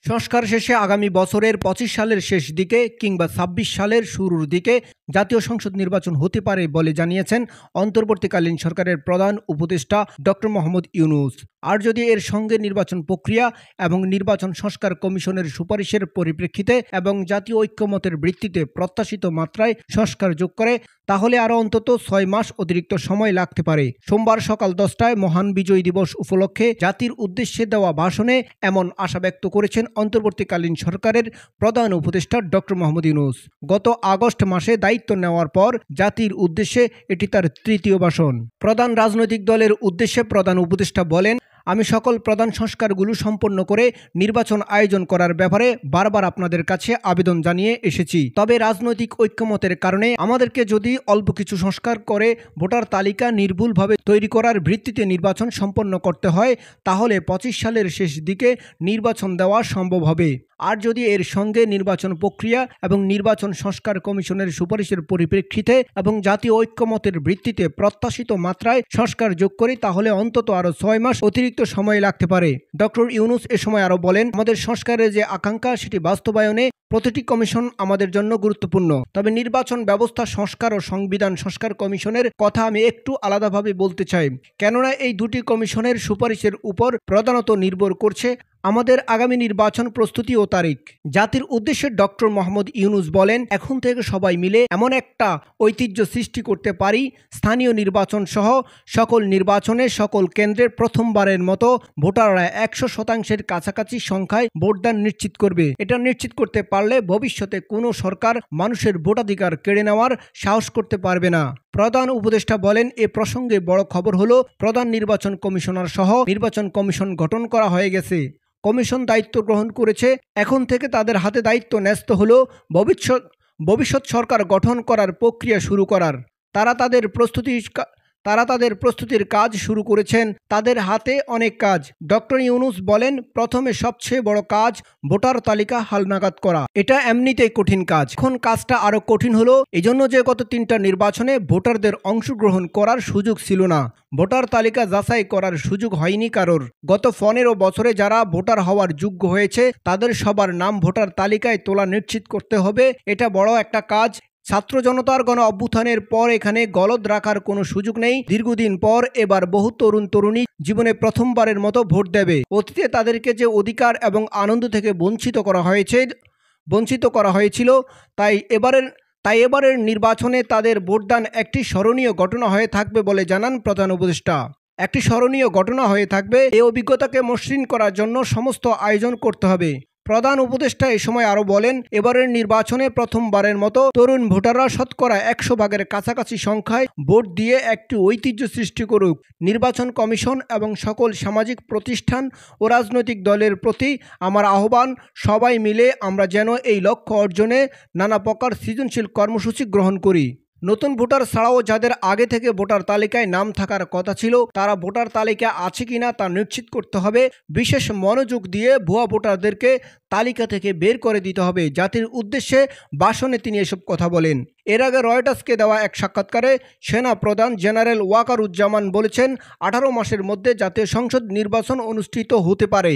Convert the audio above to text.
সংস্কার শেষে আগামী বছরের ২৫ সালের শেষ দিকে কিংবা ২৬ সালের শুরুর দিকে জাতীয় সংসদ নির্বাচন হতে পারে বলে জানিয়েছেন অন্তর্বর্তীকালীন সরকারের প্রধান উপদেষ্টা ডক্টর মোহাম্মদ ইউনূস। আর যদি এর সঙ্গে নির্বাচন প্রক্রিয়া এবং নির্বাচন সংস্কার কমিশনের সুপারিশের পরিপ্রেক্ষিতে এবং জাতীয় ঐক্যমতের ভিত্তিতে প্রত্যাশিত মাত্রায় সংস্কার যোগ করে, তাহলে আরও অন্তত ৬ মাস অতিরিক্ত সময় লাগতে পারে। সোমবার সকাল ১০টায় মহান বিজয় দিবস উপলক্ষে জাতির উদ্দেশ্যে দেওয়া ভাষণে এমন আশা ব্যক্ত করেছেন অন্তর্বর্তীকালীন সরকারের প্রধান উপদেষ্টা ডক্টর মোহাম্মদ ইউনূস। গত আগস্ট মাসে দায়িত্ব নেওয়ার পর জাতির উদ্দেশ্যে এটি তার তৃতীয় ভাষণ। প্রধান রাজনৈতিক দলের উদ্দেশ্যে প্রধান উপদেষ্টা বলেন, আমি সকল প্রধান সংস্কারগুলো সম্পন্ন করে নির্বাচন আয়োজন করার ব্যাপারে বারবার আপনাদের কাছে আবেদন জানিয়ে এসেছি। তবে রাজনৈতিক ঐক্যমতের কারণে আমাদেরকে যদি অল্প কিছু সংস্কার করে ভোটার তালিকা নির্ভুলভাবে তৈরি করার ভিত্তিতে নির্বাচন সম্পন্ন করতে হয়, তাহলে ২৫ সালের শেষ দিকে নির্বাচন দেওয়া সম্ভব হবে। আর যদি এর সঙ্গে নির্বাচন প্রক্রিয়া এবং নির্বাচন সংস্কার কমিশনের সুপারিশের পরিপ্রেক্ষিতে এবং জাতীয় ঐক্যমতের ভিত্তিতে প্রত্যাশিত মাত্রায় সংস্কার যোগ করি, তাহলে অন্তত আরও ৬ মাস অতিরিক্ত সময় লাগতে পারে। ডক্টর ইউনূস এ সময় আরও বলেন, আমাদের সংস্কারের যে আকাঙ্ক্ষা সেটি বাস্তবায়নে প্রতিটি কমিশন আমাদের জন্য গুরুত্বপূর্ণ। তবে নির্বাচন ব্যবস্থা সংস্কার ও সংবিধান সংস্কার কমিশনের কথা আমি একটু আলাদাভাবে বলতে চাই, কেননা এই দুটি কমিশনের সুপারিশের উপর প্রধানত নির্ভর করছে আমাদের আগামী নির্বাচন প্রস্তুতি ও তারিখ। জাতির উদ্দেশ্যে ডক্টর মোহাম্মদ ইউনূস বলেন, এখন থেকে সবাই মিলে এমন একটা ঐতিহ্য সৃষ্টি করতে পারি, স্থানীয় নির্বাচন সহ সকল নির্বাচনে সকল কেন্দ্রের প্রথমবারের মতো ভোটাররা ১০০% কাছাকাছি সংখ্যায় ভোটদান নিশ্চিত করবে। এটা নিশ্চিত করতে পারলে ভবিষ্যতে কোনো সরকার মানুষের ভোটাধিকার কেড়ে নেওয়ার সাহস করতে পারবে না। প্রধান উপদেষ্টা বলেন, এ প্রসঙ্গে বড় খবর হলো প্রধান নির্বাচন কমিশনার সহ নির্বাচন কমিশন গঠন করা হয়ে গেছে। কমিশন দায়িত্ব গ্রহণ করেছে। এখন থেকে তাদের হাতে দায়িত্ব ন্যস্ত হলো ভবিষ্যৎ সরকার গঠন করার প্রক্রিয়া শুরু করার। তারা তাদের প্রস্তুতির কাজ শুরু করেছেন। তাদের হাতে অনেক কাজ। ডক্টর ইউনূস বলেন, প্রথমে সবচেয়ে বড় কাজ ভোটার তালিকা হালনাগাদ করা। এটা এমনিতেই কঠিন কাজ। এখন কাজটা আরও কঠিন হলো এজন্য যে গত ৩টা নির্বাচনে ভোটারদের অংশগ্রহণ করার সুযোগ ছিল না। ভোটার তালিকা যাচাই করার সুযোগ হয়নি কারোর। গত ১৫ বছরে যারা ভোটার হওয়ার যোগ্য হয়েছে তাদের সবার নাম ভোটার তালিকায় তোলা নিশ্চিত করতে হবে। এটা বড় একটা কাজ। ছাত্র জনতার গণ অভ্যুত্থানের পর এখানে গলদ রাখার কোনো সুযোগ নেই। দীর্ঘদিন পর এবার বহু তরুণ তরুণী জীবনে প্রথমবারের মতো ভোট দেবে। অতীতে তাদেরকে যে অধিকার এবং আনন্দ থেকে বঞ্চিত করা হয়েছিল, তাই এবারের নির্বাচনে তাদের ভোটদান একটি স্মরণীয় ঘটনা হয়ে থাকবে বলে জানান প্রধান উপদেষ্টা। একটি স্মরণীয় ঘটনা হয়ে থাকবে। এই অভিজ্ঞতাকে মসৃণ করার জন্য সমস্ত আয়োজন করতে হবে। প্রধান উপদেষ্টা এ সময় আরও বলেন, এবারের নির্বাচনে প্রথমবারের মতো তরুণ ভোটাররা শতকরা ১০০% কাছাকাছি সংখ্যায় ভোট দিয়ে একটি ঐতিহ্য সৃষ্টি করুক। নির্বাচন কমিশন এবং সকল সামাজিক প্রতিষ্ঠান ও রাজনৈতিক দলের প্রতি আমার আহ্বান, সবাই মিলে আমরা যেন এই লক্ষ্য অর্জনে নানা প্রকার সৃজনশীল কর্মসূচি গ্রহণ করি। নতুন ভোটার ছাড়াও যাদের আগে থেকে ভোটার তালিকায় নাম থাকার কথা ছিল, তারা ভোটার তালিকা আছে কিনা তা নিশ্চিত করতে হবে। বিশেষ মনোযোগ দিয়ে ভুয়া ভোটারদেরকে তালিকা থেকে বের করে দিতে হবে। জাতির উদ্দেশ্যে ভাষণে তিনি এসব কথা বলেন। এর আগে রয়টার্সকে দেওয়া এক সাক্ষাৎকারে সেনা প্রধান জেনারেল ওয়াকারুজ্জামান বলেছেন, ১৮ মাসের মধ্যে জাতীয় সংসদ নির্বাচন অনুষ্ঠিত হতে পারে।